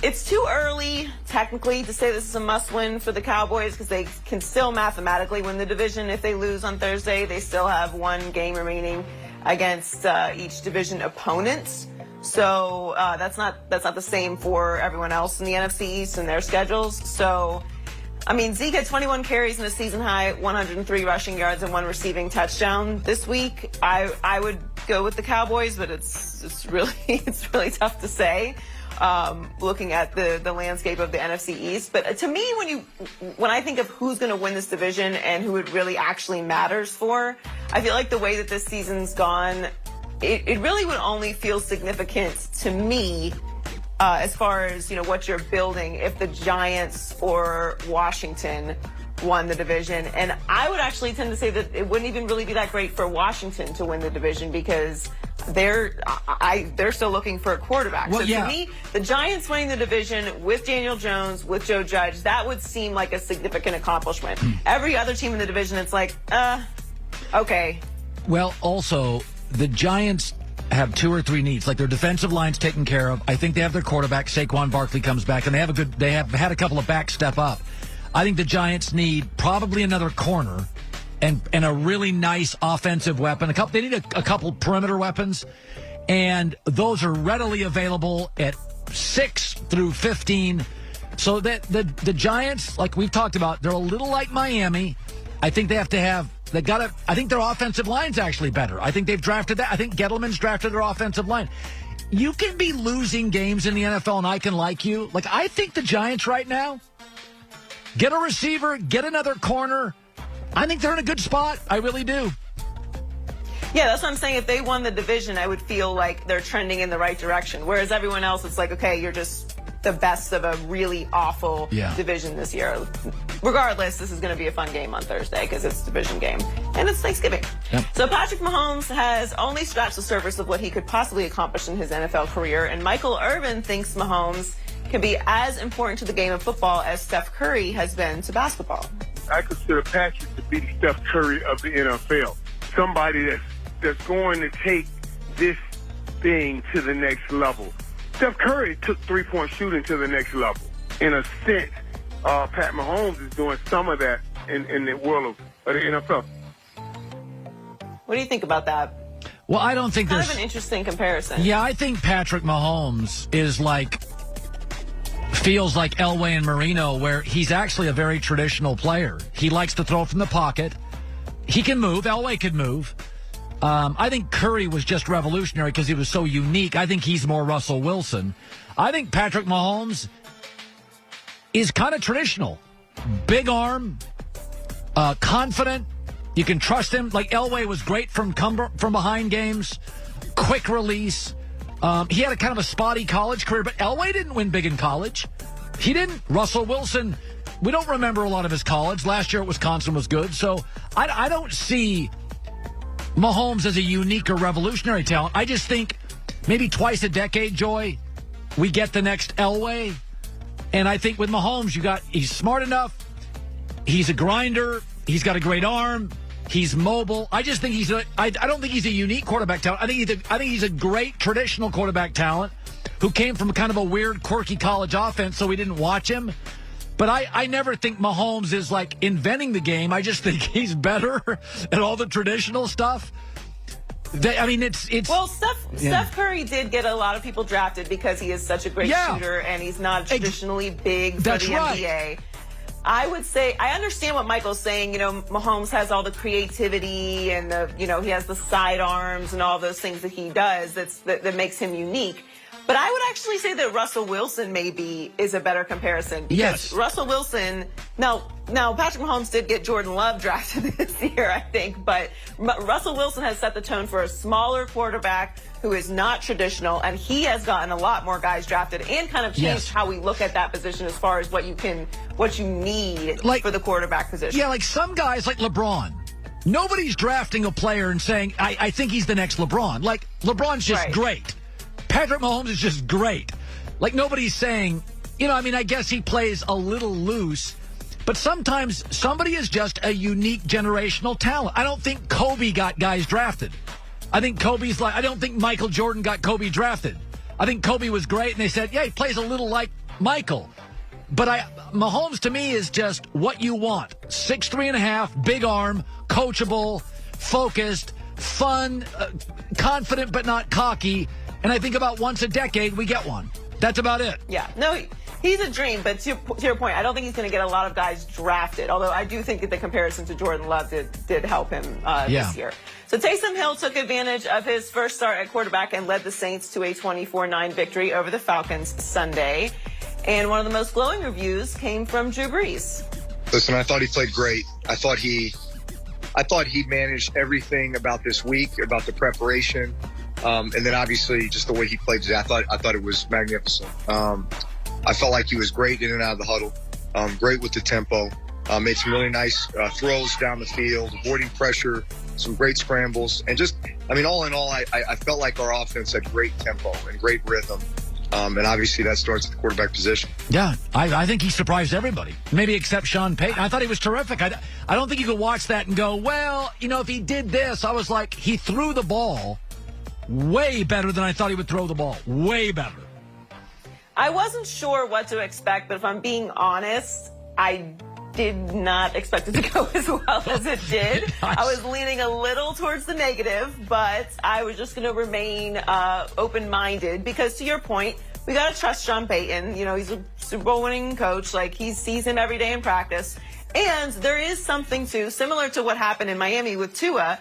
It's too early, technically, to say this is a must-win for the Cowboys because they can still mathematically win the division. If they lose on Thursday, they still have one game remaining against each division opponent. So that's not the same for everyone else in the NFC East and their schedules. So, I mean, Zeke had 21 carries and a season-high 103 rushing yards and 1 receiving touchdown this week. I would go with the Cowboys, but it's really tough to say. Looking at the landscape of the NFC East. But to me, when I think of who's going to win this division and who it really actually matters for, I feel like the way that this season's gone, it really would only feel significant to me as far as, what you're building if the Giants or Washington won the division. And I would actually tend to say that it wouldn't even really be that great for Washington to win the division because they're still looking for a quarterback. Well, so to me, the Giants winning the division with Daniel Jones, with Joe Judge, that would seem like a significant accomplishment. Every other team in the division, it's like, okay. Well, also, the Giants have 2 or 3 needs. Like their defensive line's taken care of. I think they have their quarterback, Saquon Barkley comes back, and they have had a couple of backs step up. I think the Giants need probably another corner and a really nice offensive weapon. They need a couple perimeter weapons, and those are readily available at 6 through 15. So that the Giants, like we've talked about, they're a little like Miami. I think I think their offensive line's actually better. I think they've drafted that. I think Gettleman's drafted their offensive line. You can be losing games in the NFL, and I can like you. Like, I think the Giants right now, get a receiver, get another corner. I think they're in a good spot. I really do. Yeah, that's what I'm saying. If they won the division, I would feel like they're trending in the right direction. Whereas everyone else, it's like, okay, you're just the best of a really awful division this year. Regardless, this is going to be a fun game on Thursday because it's a division game. And it's Thanksgiving. Yep. So Patrick Mahomes has only scratched the surface of what he could possibly accomplish in his NFL career. And Michael Irvin thinks Mahomes can be as important to the game of football as Steph Curry has been to basketball. I consider Patrick to be the Steph Curry of the NFL. Somebody that's going to take this thing to the next level. Steph Curry took three-point shooting to the next level. In a sense, Pat Mahomes is doing some of that in the world of the NFL. What do you think about that? Well, I don't think there's kind of an interesting comparison. Yeah, I think Patrick Mahomes feels like Elway and Marino, where he's actually a very traditional player. He likes to throw from the pocket. He can move. Elway could move. I think Curry was just revolutionary because he was so unique. I think he's more Russell Wilson. I think Patrick Mahomes is kind of traditional. Big arm, confident. You can trust him. Like Elway was great from behind games, quick release. He had a kind of a spotty college career, but Elway didn't win big in college. He didn't. Russell Wilson, we don't remember a lot of his college. Last year at Wisconsin was good. So I don't see Mahomes as a unique or revolutionary talent. I just think maybe twice a decade, Joy, we get the next Elway. And I think with Mahomes, he's smart enough. He's a grinder. He's got a great arm. He's mobile. I just think I don't think he's a unique quarterback talent. I think he's a great traditional quarterback talent who came from kind of a weird, quirky college offense, so we didn't watch him. But I never think Mahomes is like inventing the game. I just think he's better at all the traditional stuff. It's well, Steph Curry did get a lot of people drafted because he is such a great shooter and he's not traditionally big for the NBA. I would say I understand what Michael's saying. Mahomes has all the creativity and he has the sidearms and all those things that he does that makes him unique. But I would actually say that Russell Wilson maybe is a better comparison. Because Russell Wilson, now Patrick Mahomes did get Jordan Love drafted this year, I think. But Russell Wilson has set the tone for a smaller quarterback who is not traditional. And he has gotten a lot more guys drafted and kind of changed how we look at that position as far as what you need for the quarterback position. Yeah, like some guys like LeBron. Nobody's drafting a player and saying, I think he's the next LeBron. Like, LeBron's just great. Patrick Mahomes is just great. Like, nobody's saying, I guess he plays a little loose, but sometimes somebody is just a unique generational talent. I don't think Kobe got guys drafted. I don't think Michael Jordan got Kobe drafted. I think Kobe was great, and they said, he plays a little like Michael. But Mahomes to me is just what you want. 6'3.5", big arm, coachable, focused, fun, confident but not cocky. And I think about once a decade we get one. That's about it. Yeah. No, he's a dream, but to your point, I don't think he's going to get a lot of guys drafted, although I do think that the comparison to Jordan Love did help him this year. So Taysom Hill took advantage of his first start at quarterback and led the Saints to a 24-9 victory over the Falcons Sunday. And one of the most glowing reviews came from Drew Brees. Listen, I thought he played great. I thought he managed everything about this week, about the preparation, and then obviously just the way he played today. I thought it was magnificent. I felt like he was great in and out of the huddle, great with the tempo, made some really nice throws down the field, avoiding pressure, some great scrambles, and just, all in all, I felt like our offense had great tempo and great rhythm. And obviously that starts at the quarterback position. Yeah, I think he surprised everybody, maybe except Sean Payton. I thought he was terrific. I don't think you could watch that and go, well, if he did this. I was like, he threw the ball way better than I thought he would throw the ball. Way better. I wasn't sure what to expect, but if I'm being honest, I did not expect it to go as well as it did. I was leaning a little towards the negative, but I was just going to remain open-minded because, to your point, we got to trust Sean Payton. He's a Super Bowl winning coach. He sees him every day in practice. And there is something, too, similar to what happened in Miami with Tua.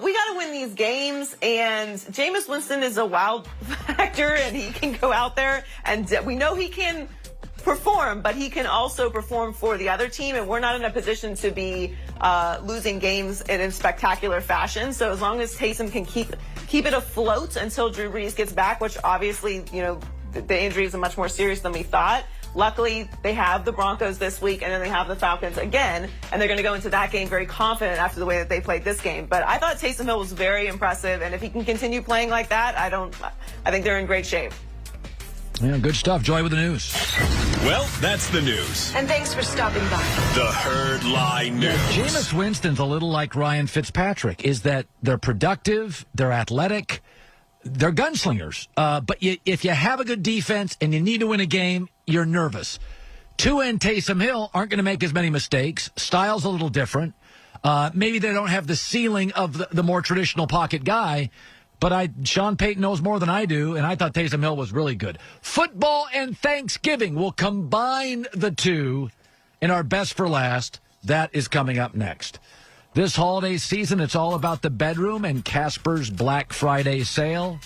We got to win these games, and Jameis Winston is a wild factor, and he can go out there, and we know he can perform, but he can also perform for the other team, and we're not in a position to be losing games in a spectacular fashion. So as long as Taysom can keep it afloat until Drew Brees gets back, which obviously, the injury is much more serious than we thought. Luckily, they have the Broncos this week, and then they have the Falcons again, and they're going to go into that game very confident after the way that they played this game. But I thought Taysom Hill was very impressive, and if he can continue playing like that, I think they're in great shape. Yeah, good stuff. Joy with the news. Well, that's the news. And thanks for stopping by. The Herd Line News. Jameis Winston's a little like Ryan Fitzpatrick, is that they're productive, they're athletic, they're gunslingers. But if you have a good defense and you need to win a game, you're nervous. Tua and Taysom Hill aren't going to make as many mistakes. Style's a little different. Maybe they don't have the ceiling of the more traditional pocket guy. But Sean Payton knows more than I do, and I thought Taysom Hill was really good. Football and Thanksgiving will combine the two in our best for last. That is coming up next. This holiday season, it's all about the bedroom and Casper's Black Friday sale.